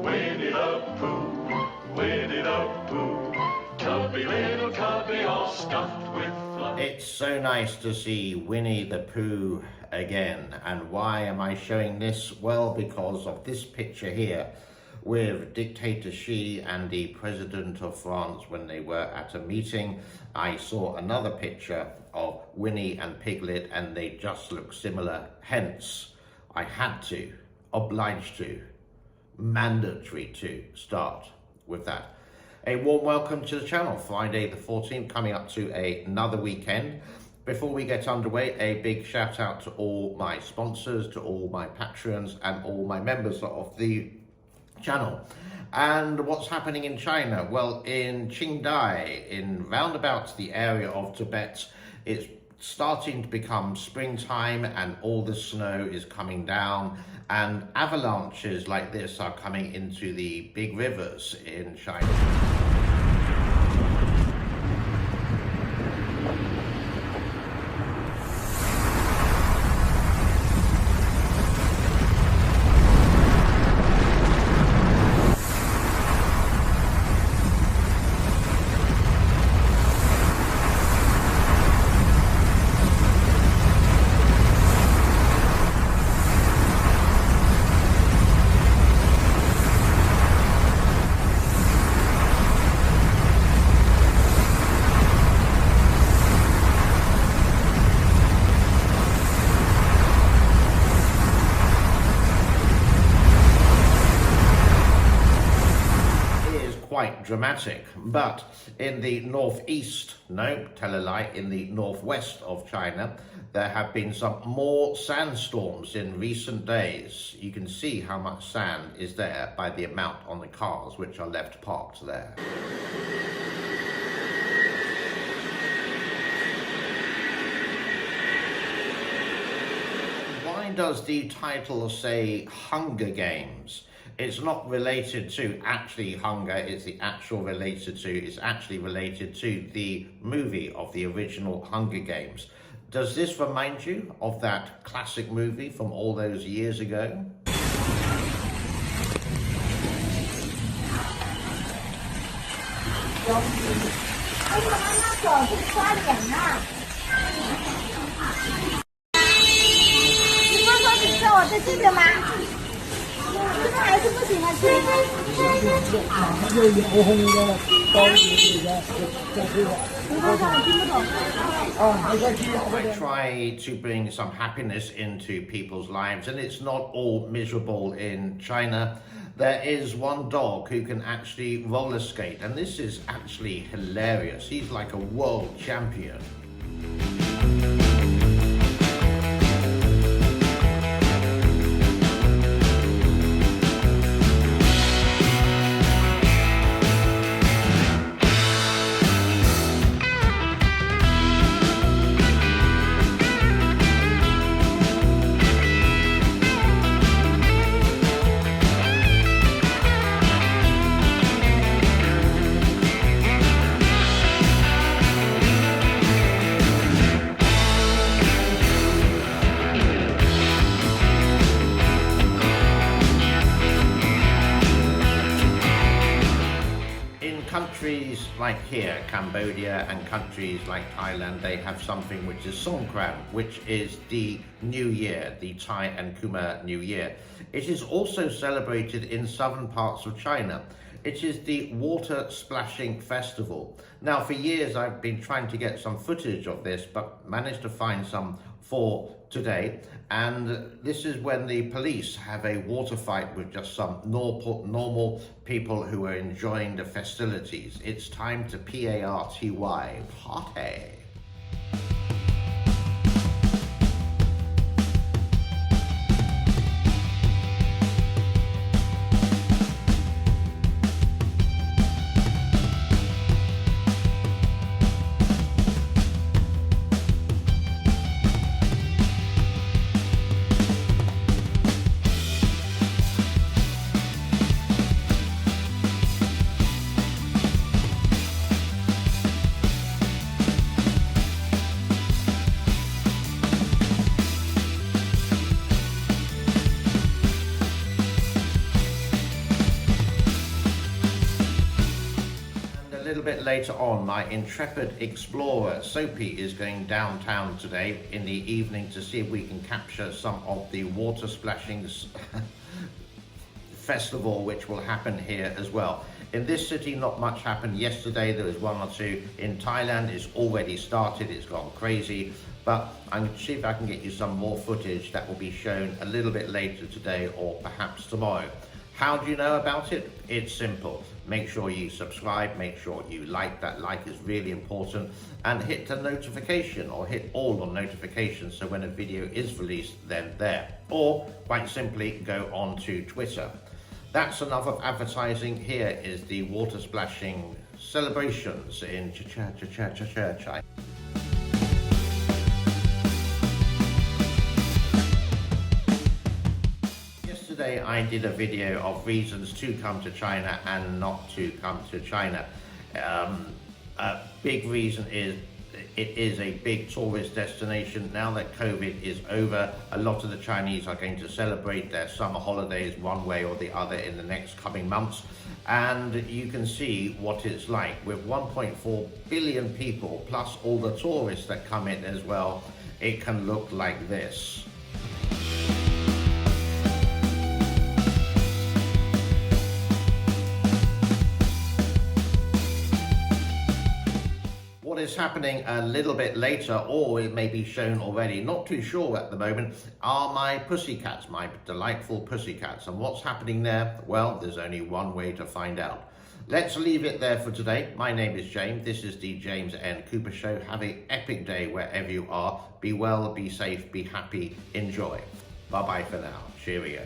Winnie the Pooh, Winnie the Pooh, tubby little cubby all stuffed with fluff. It's so nice to see Winnie the Pooh again. And why am I showing this? Well, because of this picture here with Dictator Xi and the President of France when they were at a meeting. I saw another picture of Winnie and Piglet and they just look similar. Hence, I had to, obliged to, mandatory to start with that. A warm welcome to the channel. Friday the 14th, coming up to another weekend. Before we get underway, a big shout out to all my sponsors, to all my patrons and all my members of the channel. And what's happening in China? Well, in Qingdai, in roundabouts the area of Tibet, it's starting to become springtime and all the snow is coming down and avalanches like this are coming into the big rivers in China. Quite dramatic, but in the northeast, no, tell a lie, in the northwest of China, there have been some more sandstorms in recent days. You can see how much sand is there by the amount on the cars which are left parked there. Why does the title say Hunger Games? It's not related to actually hunger, it's actually related to the movie of the original Hunger Games. Does this remind you of that classic movie from all those years ago? I try to bring some happiness into people's lives, and it's not all miserable in China. There is one dog who can actually roller skate, and this is actually hilarious. He's like a world champion. Countries like here, Cambodia, and countries like Thailand, they have something which is Songkran, which is the New Year, the Thai and Khmer New Year. It is also celebrated in southern parts of China. It is the water splashing festival. Now, for years I've been trying to get some footage of this, but managed to find some for today. And this is when the police have a water fight with just some normal people who are enjoying the festivities. It's time to party, party. little bit later on, my intrepid explorer Soapy is going downtown today in the evening to see if we can capture some of the water splashing festival which will happen here as well. In this city, not much happened yesterday. There was one or two. In Thailand, it's already started. It's gone crazy. But I'm going to see if I can get you some more footage that will be shown a little bit later today or perhaps tomorrow. How do you know about it? It's simple. Make sure you subscribe, make sure you like. That like is really important, and hit the notification or hit all on notifications so when a video is released, then there. Or quite simply go on to Twitter. That's enough of advertising. Here is the water splashing celebrations in Chai. Yesterday I did a video of reasons to come to China and not to come to China. A big reason is it is a big tourist destination. Now that COVID is over, a lot of the Chinese are going to celebrate their summer holidays one way or the other in the next coming months. And you can see what it's like with 1.4 billion people plus all the tourists that come in as well. It can look like this. What is happening a little bit later, or it may be shown already, not too sure at the moment, are my pussycats, my delightful pussycats. And what's happening there? Well, there's only one way to find out. Let's leave it there for today. My name is James. This is the James N. Cooper Show. Have an epic day wherever you are. Be well, be safe, be happy, enjoy. Bye-bye for now. Cheerio.